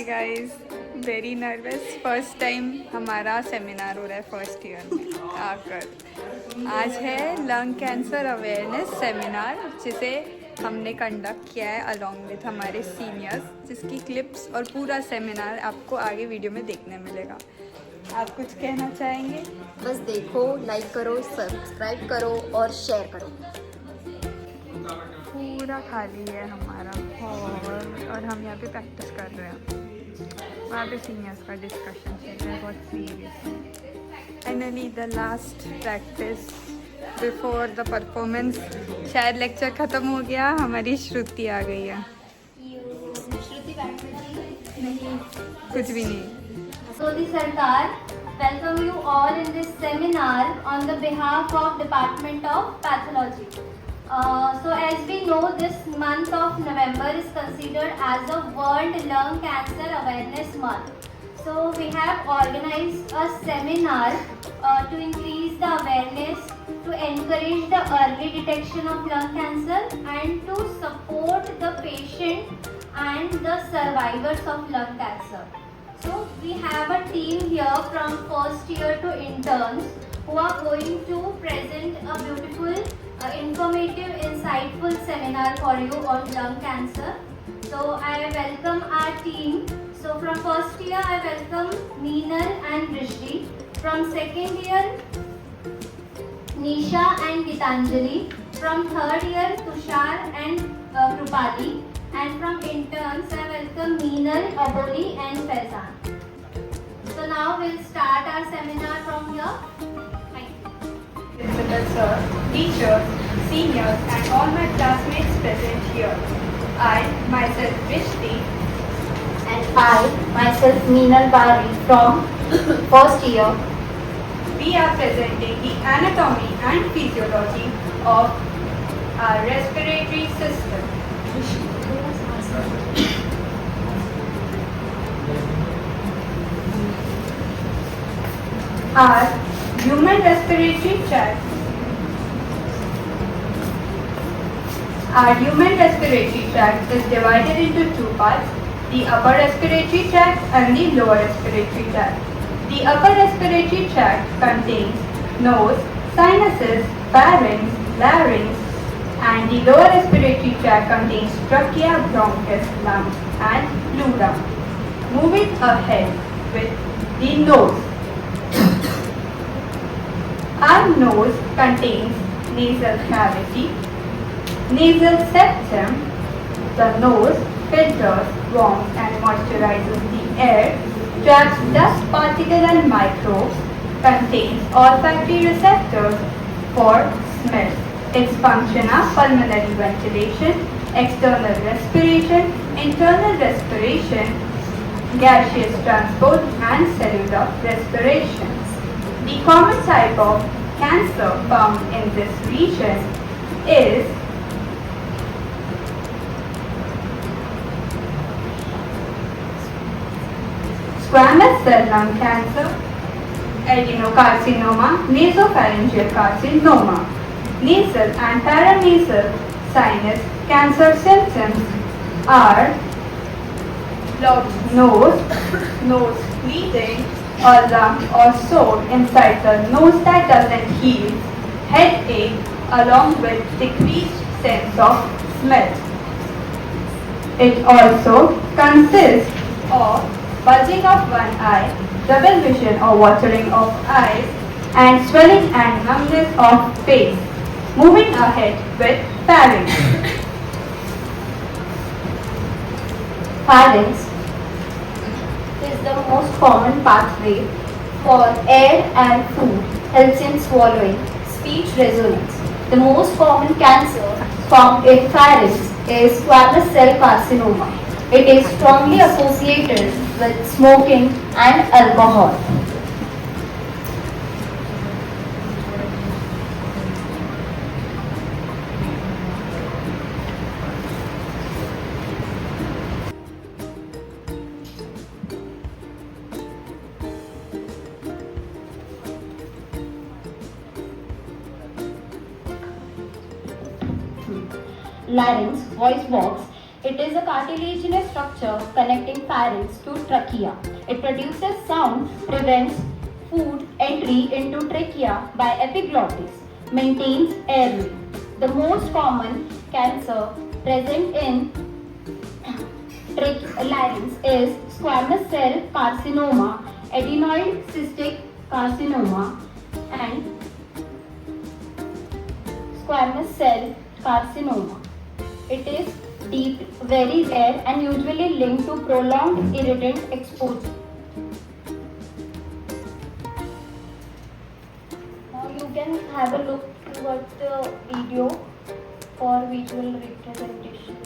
Hi guys, very nervous. First time हमारा seminar हो रहा है फर्स्ट ईयर में आकर। आज है लंग कैंसर अवेयरनेस सेमिनार जिसे हमने कंडक्ट किया है अलोंग विथ हमारे सीनियर्स, जिसकी क्लिप्स और पूरा सेमिनार आपको आगे वीडियो में देखने मिलेगा। आप कुछ कहना चाहेंगे? बस देखो, लाइक करो, सब्सक्राइब करो और शेयर करो। पूरा खाली है हमारा हॉल और हम यहाँ पे प्रैक्टिस कर रहे हैं। वहाँ पे सीनियर्स का डिस्कशन चल रहा है बहुत serious. Finally the last practice before the performance. शायद लेक्चर ख़त्म हो गया, हमारी श्रुति आ गई है। नहीं, कुछ भी नहीं। Sodi Sarkar, welcome you all in this seminar on the behalf of Department of Pathology. So as we know, this month of November is considered as a World Lung Cancer Awareness Month. So we have organized a seminar to increase the awareness, to encourage the early detection of lung cancer and to support the patient and the survivors of lung cancer. So we have a team here from first year to interns who are going to present a beautiful, informative, insightful seminar for you on lung cancer. So I welcome our team. So from first year I welcome Meenal and Rishdi. From second year Nisha and Gitanjali. From third year Tushar and Krupali. And from interns, I welcome Meenal, Aboli and Faizan. So now we'll start our seminar from here. Thank you. Principal sir, teachers, seniors and all my classmates present here. I, myself Rishti, And I, myself Meenal Bari from first year. we are presenting the anatomy and physiology of our respiratory system. Our human respiratory tract. Our human respiratory tract is divided into two parts, the upper respiratory tract and the lower respiratory tract. The upper respiratory tract contains nose, sinuses, pharynx, larynx, and the lower respiratory tract contains trachea, bronchus, lungs, and pleura. Moving ahead with the nose. Our nose contains nasal cavity, nasal septum. The nose filters, warms, and moisturizes the air, traps dust particles and microbes, contains olfactory receptors for smell. Its function are pulmonary ventilation, external respiration, internal respiration, gaseous transport, and cellular respiration. The common type of cancer found in this region is squamous cell lung cancer, adenocarcinoma, nasopharyngeal carcinoma. Nasal and paranasal sinus cancer symptoms are blocked nose, nose bleeding, or lump or sore inside the nose that doesn't heal, headache, along with decreased sense of smell. It also consists of bulging of one eye, double vision or watering of eyes, and swelling and numbness of face. Moving ahead with pharynx. Pharynx is the most common pathway for air and food, helps in swallowing, speech resonance. The most common cancer found in pharynx is squamous cell carcinoma. It is strongly associated with smoking and alcohol. Larynx, voice box, It is a cartilaginous structure connecting pharynx to trachea. It produces sound, prevents food entry into trachea by epiglottis, maintains airway. The most common cancer present in larynx is squamous cell carcinoma, adenoid cystic carcinoma, and squamous cell carcinoma. It is deep, very rare, and usually linked to prolonged irritant exposure. Now you can have a look towards the video for visual representation.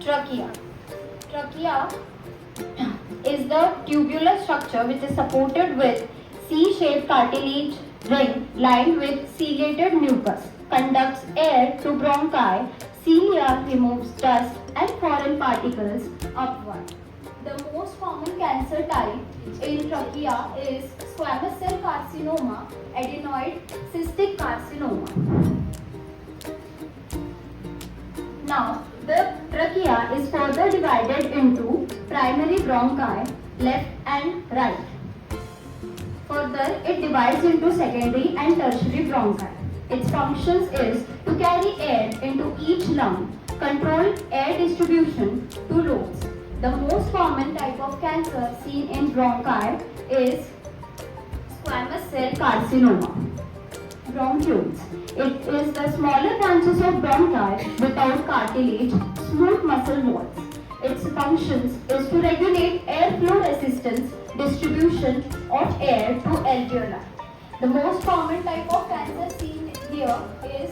Trachea. Trachea is the tubular structure which is supported with C-shaped cartilage ring lined with ciliated mucus, conducts air to bronchi, cilia removes dust and foreign particles upward. The most common cancer type in trachea is squamous cell carcinoma, adenoid cystic carcinoma. Now, the trachea is further divided into primary bronchi, left and right. Further, it divides into secondary and tertiary bronchi. Its functions is to carry air into each lung, control air distribution to lobes. The most common type of cancer seen in bronchi is squamous cell carcinoma. Bronchioles. It is the smaller branches of bronchi without cartilage, smooth muscle walls. Its functions is to regulate airflow resistance, distribution of air to alveoli. The most common type of cancer seen here is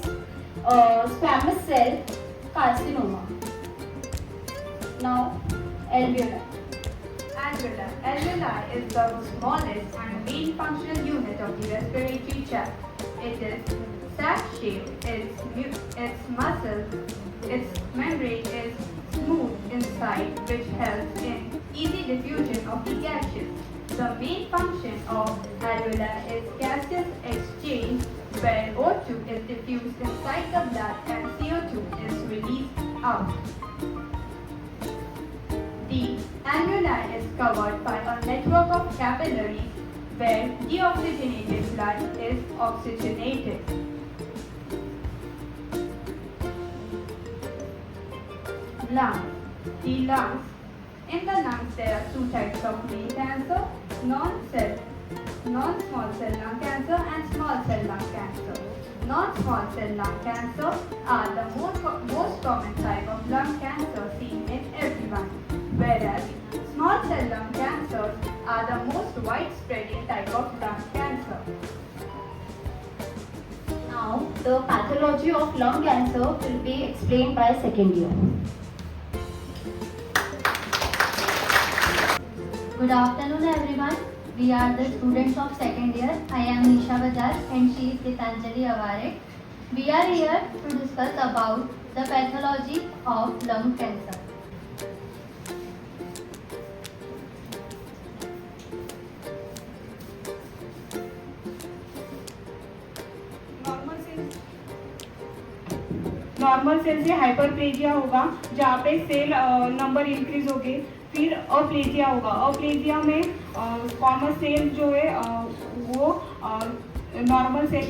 squamous cell carcinoma. Now, alveoli. Alveoli. Alveoli is the smallest and main functional unit of the respiratory tract. It is sac-shaped, its membrane is smooth inside, which helps in easy diffusion of the gases. The main function of alveoli is gaseous exchange, where O2 is diffused inside the blood and CO2 is released out. The alveoli is covered by a network of capillaries where deoxygenated blood is oxygenated. Lungs. The lungs. In the lungs there are two types of main cancer, non-small cell lung cancer and small cell lung cancer. Non-small cell lung cancer are the most common type of lung cancer seen in everyone, whereas small cell lung cancers are the most widespread type of lung cancer. Now, the pathology of lung cancer will be explained by second year. Good afternoon everyone. We are the students of second year. I am Nisha Bajaj and she is Gitanjali Avare. We are here to discuss about the pathology of lung cancer. Normal cell से hyperplasia होगा जहाँ पे cell number increase होगी, फिर अप्लेजिया होगा। अप्लेजिया में common cell जो है वो नॉर्मल सेल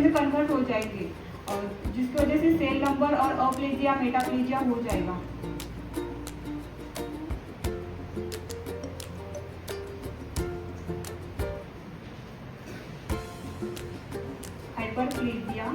में कन्वर्ट हो जाएंगे, जिसकी वजह से सेल नंबर और अप्लेजिया मेटाप्लेजिया हो जाएगा। Hyperplasia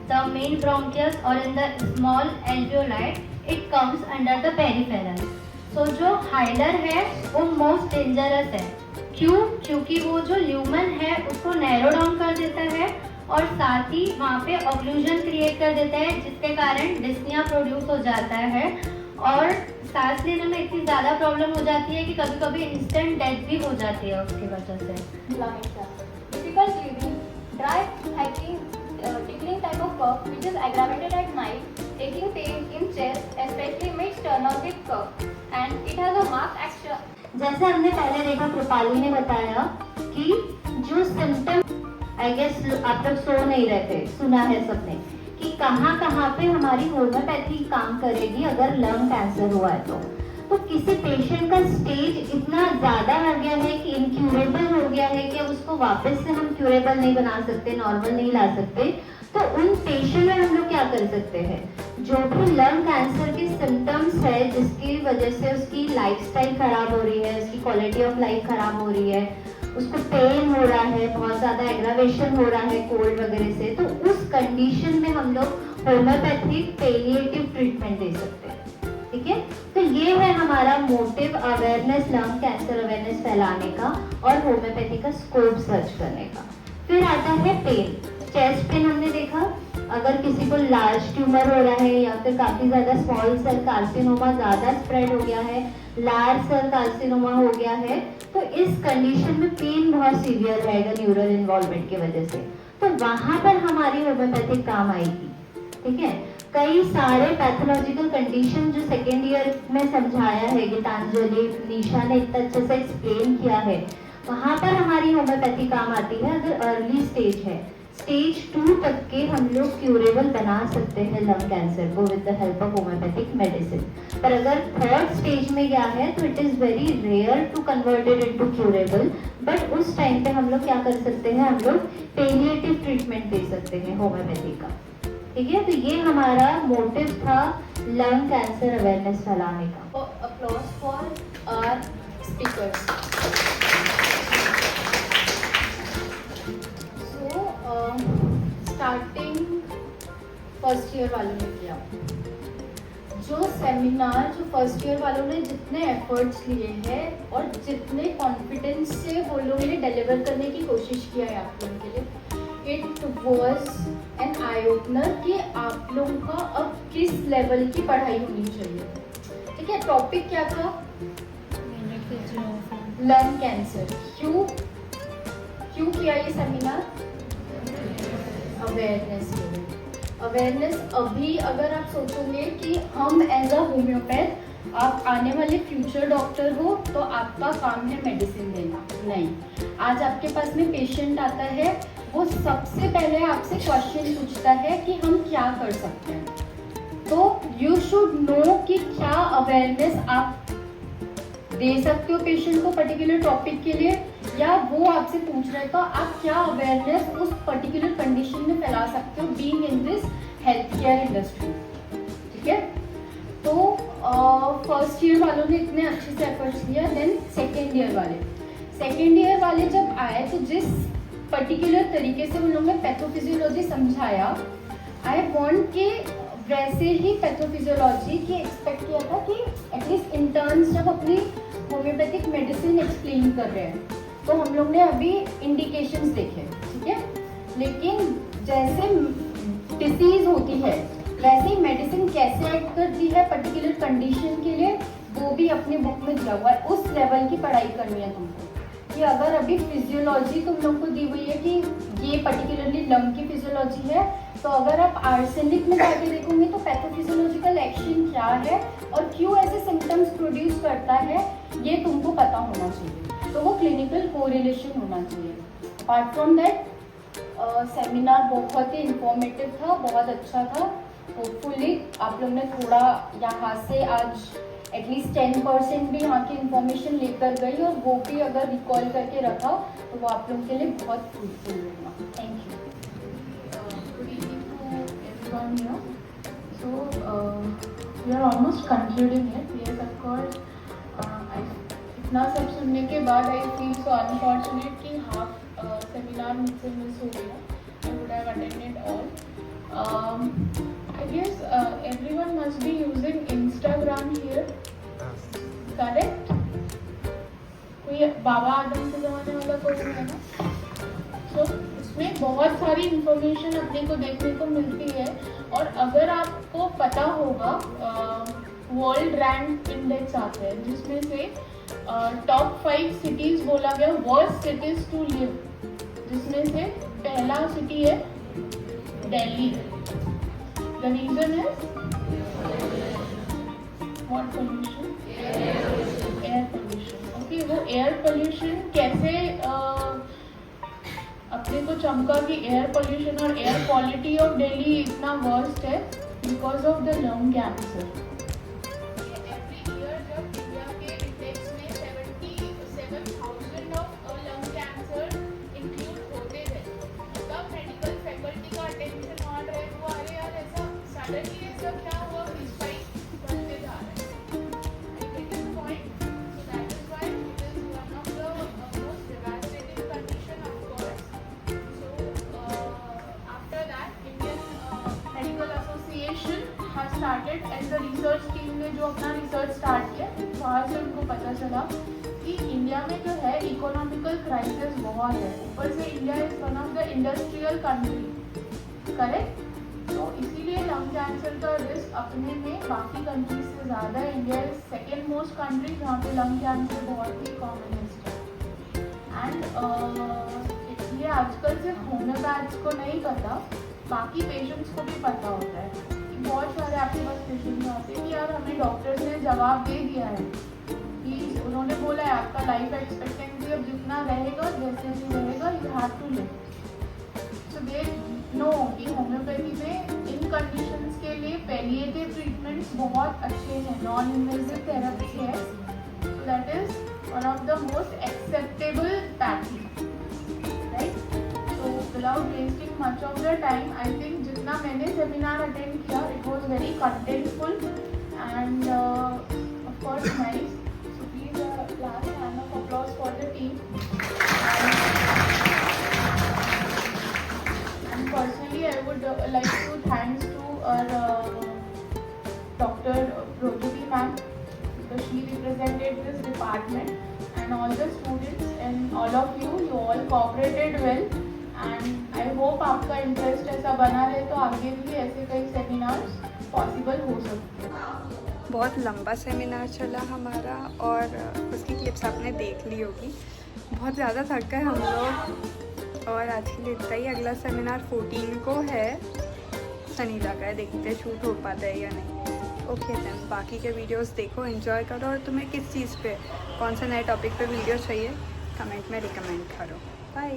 the main bronchus or in the small alveoli, it comes under the peripheral. So जो हाइडर है वो मोस्ट डेंजरस है। क्यों? क्योंकि वो जो ल्यूमन है उसको नैरो डाउन कर देता है और साथ ही वहाँ पे ऑक्लूजन क्रिएट कर देता है, जिसके कारण डिस्निया प्रोड्यूस हो जाता है और सांस लेने में इतनी ज़्यादा प्रॉब्लम हो जाती है कि कभी कभी इंस्टेंट डेथ भी हो जाती है उसकी वजह से। Difficult breathing, dry, hacking, tickling type of cough which is aggravated at night, taking pain in chest, especially mid-sternal with cough, and it has a marked action. जैसे हमने पहले देखा, कृपाली ने बताया कि जो सिम्टम आई गेस आप लोग सो नहीं रहते, सुना है सबने कि कहाँ कहाँ पे हमारी होम्योपैथी काम करेगी अगर लंग कैंसर हुआ है तो किसी पेशेंट का स्टेज इतना ज़्यादा आ गया है कि इनक्यूरेबल हो गया है कि उसको वापस से हम क्यूरेबल नहीं बना सकते, नॉर्मल नहीं ला सकते, तो उन पेशेंट में हम लोग क्या कर सकते हैं, जो भी लंग कैंसर के सिम्टम्स है जिसकी वजह से उसकी लाइफस्टाइल खराब हो रही है, उसकी क्वालिटी ऑफ लाइफ खराब हो रही है, उसको पेन हो रहा है, बहुत ज़्यादा एग्रावेशन हो रहा है कोल्ड वगैरह से, तो उस कंडीशन में हम लोग होम्योपैथिक पेलिएटिव ट्रीटमेंट दे सकते हैं। ठीक है, तो ये है हमारा motive, awareness, lung cancer awareness फैलाने का और होम्योपैथी का स्कोप सर्च करने का। फिर आता है पेन। चेस्ट पेन हमने देखा, अगर किसी को लार्ज ट्यूमर हो रहा है या फिर काफ़ी ज़्यादा स्मॉल सेल कार्सिनोमा ज़्यादा स्प्रेड हो गया है, लार्ज सेल कार्सिनोमा हो गया है, तो इस कंडीशन में पेन बहुत सीवियर रहेगा न्यूरल इन्वॉल्वमेंट की वजह से, तो वहाँ पर हमारी होम्योपैथिक काम आएगी। ठीक है, कई सारे पैथोलॉजिकल कंडीशन जो सेकेंड ईयर में समझाया है गीतांजलि, निशा ने इतना अच्छे से एक्सप्लेन किया है, वहाँ पर हमारी होम्योपैथी काम आती है। अगर अर्ली स्टेज है, स्टेज 2 तक के हम लोग क्यूरेबल बना सकते हैं लंग कैंसर को with the help of homeopathic medicine. पर अगर थर्ड स्टेज में गया है तो it is very rare to converted into curable, but उस टाइम पे हम लोग क्या कर सकते हैं, हम लोग पेलिएटिव ट्रीटमेंट दे सकते हैं होम्योपैथी का। ठीक है, तो ये हमारा मोटिव था लंग कैंसर अवेयरनेस फैलाने का। Applause for our speakers. So, starting first year वालों ने किया, जो सेमिनार जो फर्स्ट ईयर वालों ने जितने एफर्ट्स लिए हैं और जितने कॉन्फिडेंस से वो लोगों ने डिलीवर करने की कोशिश किया है आप लोगों के लिए, it was an eye opener कि आप लोगों का अब किस लेवल की पढ़ाई होनी चाहिए। ठीक है, टॉपिक क्या था, लंग कैंसर। क्यों किया ये सेमिनार, अवेयरनेस के लिए। अवेयरनेस अभी अगर आप सोचोगे कि हम एज अ होम्योपैथ आप आने वाले फ्यूचर डॉक्टर हो तो आपका काम है मेडिसिन देना, नहीं। आज आपके पास में पेशेंट आता है, वो सबसे पहले आपसे क्वेश्चन पूछता है कि हम क्या कर सकते हैं, तो यू शुड नो कि क्या अवेयरनेस आप दे सकते हो पेशेंट को पर्टिकुलर टॉपिक के लिए, या वो आपसे पूछ रहे तो आप क्या अवेयरनेस उस पर्टिकुलर कंडीशन में फैला सकते हो being in this health care industry. ठीक है, तो फर्स्ट ईयर वालों ने इतने अच्छे से एफर्ट्स लिया। देन सेकेंड ईयर वाले जब आए तो जिस पर्टिकुलर तरीके से उन लोगों ने पैथोफिजियोलॉजी समझाया, आई वांट कि वैसे ही पैथोफिजियोलॉजी की एक्सपेक्ट किया था कि एटलीस्ट इंटर्न्स जब अपनी होम्योपैथिक मेडिसिन एक्सप्लेन कर रहे हैं तो हम लोग ने अभी इंडिकेशंस देखे। ठीक है, लेकिन जैसे डिसीज होती है वैसे ही मेडिसिन कैसे एक्ट करती है पर्टिकुलर कंडीशन के लिए, वो भी अपनी बुक में दिया हुआ है। उस लेवल की पढ़ाई करनी है तुमको कि अगर अभी फिजियोलॉजी तुम लोग को दी हुई है कि ये पर्टिकुलरली लंग की फिजियोलॉजी है, तो अगर आप आर्सेनिक में जाके देखोगे तो पैथोफिजियोलॉजिकल एक्शन क्या है और क्यों ऐसे सिम्टम्स प्रोड्यूस करता है, ये तुमको पता होना चाहिए, तो वो क्लिनिकल कोरिलेशन होना चाहिए। अपार्ट फ्रॉम दैट सेमिनार बहुत ही इंफॉर्मेटिव था, बहुत अच्छा था। होपफुली आप लोग ने थोड़ा यहाँ से आज एटलीस्ट 10% भी यहाँ की इंफॉर्मेशन लेकर गई, और वो भी अगर रिकॉल करके रखा तो वो आप लोगों के लिए बहुत फ्रूटफुल होगा। Thank you. Good evening to everyone here. So we are almost concluding it. Yes, of course. इतना सब सुनने के बाद I feel so unfortunate कि हाफ सेमिनार मुझसे मिस हो गया। I would have attended all. I guess everyone must be using Instagram here. Correct? कोई बाबा आदम के ज़माने वाला कोई है ना? So उसमें बहुत सारी इंफॉर्मेशन अपने को देखने को मिलती है, और अगर आपको पता होगा वर्ल्ड रैंक इंडेक्स आता है जिसमें से टॉप 5 सिटीज बोला गया वर्स्ट सिटीज टू लिव, जिसमें से पहला सिटी है Delhi. The reason is what pollution, air pollution. Okay, वो एयर पोल्यूशन कैसे अपने को चमका कि एयर पोल्यूशन और एयर क्वालिटी ऑफ दिल्ली इतना वर्स्ट है because of the lung cancer. Every year जब इंडिया के इंडेक्स में 77,000 ऑफ लंग कैंसर इंक्लूड होते थे, तब मेडिकल फैकल्टी का अटेंशन मार रहे वो अरे यार ऐसा सडनली ऐसा क्या हुआ, डिस्पाइट बढ़ते जा रहे हैं। I get your point. So that is why it is one of the most devastating condition of course. So after that Indian Medical Association has started as a research team ने जो अपना research start किया, वहाँ से उनको पता चला कि इंडिया में जो है इकोनॉमिकल क्राइसिस बहुत है, ऊपर से India is one of the industrial country, correct. तो इसीलिए लंग कैंसर का रिस्क अपने में बाकी कंट्रीज से ज़्यादा है। India is second most country जहाँ पे लंग कैंसर बहुत ही कॉमनेस्ट है। एंड इसलिए आजकल सिर्फ होम्योपैथ्स को नहीं पता, बाकी पेशेंट्स को भी पता होता है कि बहुत सारे आपके पास पेशेंट्स आते हैं कि यार हमें डॉक्टर्स ने जवाब दे दिया है कि उन्होंने बोला है आपका लाइफ एक्सपेक्टेंसी अब जितना रहेगा जैसे भी रहेगा you have to live. So they know कि होम्योपैथी में इन कंडीशंस के लिए पैलिएटिव ट्रीटमेंट्स बहुत अच्छे हैं, नॉन इन्वेजिव थेरेपी है। So that is one of the most acceptable pathy, right. So without wasting much of the time, I think जितना मैंने सेमिनार अटेंड किया it was very contentful and of course nice. So please last round of applause for the team. And personally I would like to thanks to our Dr. Rojati ma'am because she represented this department and all the students and all of you all cooperated well. And I hope आपका interest ऐसा बना रहे तो आगे भी ऐसे कई seminars possible हो सकते हैं। बहुत लंबा सेमिनार चला हमारा और उसकी क्लिप्स आपने देख ली होगी। बहुत ज़्यादा थक गए हम लोग और आज के लिए इतना ही। अगला सेमिनार 14 को है, शनिवार का है, देखते शूट हो पाता है या नहीं। ओके देन, बाकी के वीडियोस देखो, एंजॉय करो और तुम्हें किस चीज़ पे, कौन से नए टॉपिक पे वीडियो चाहिए कमेंट में रिकमेंड करो। बाय।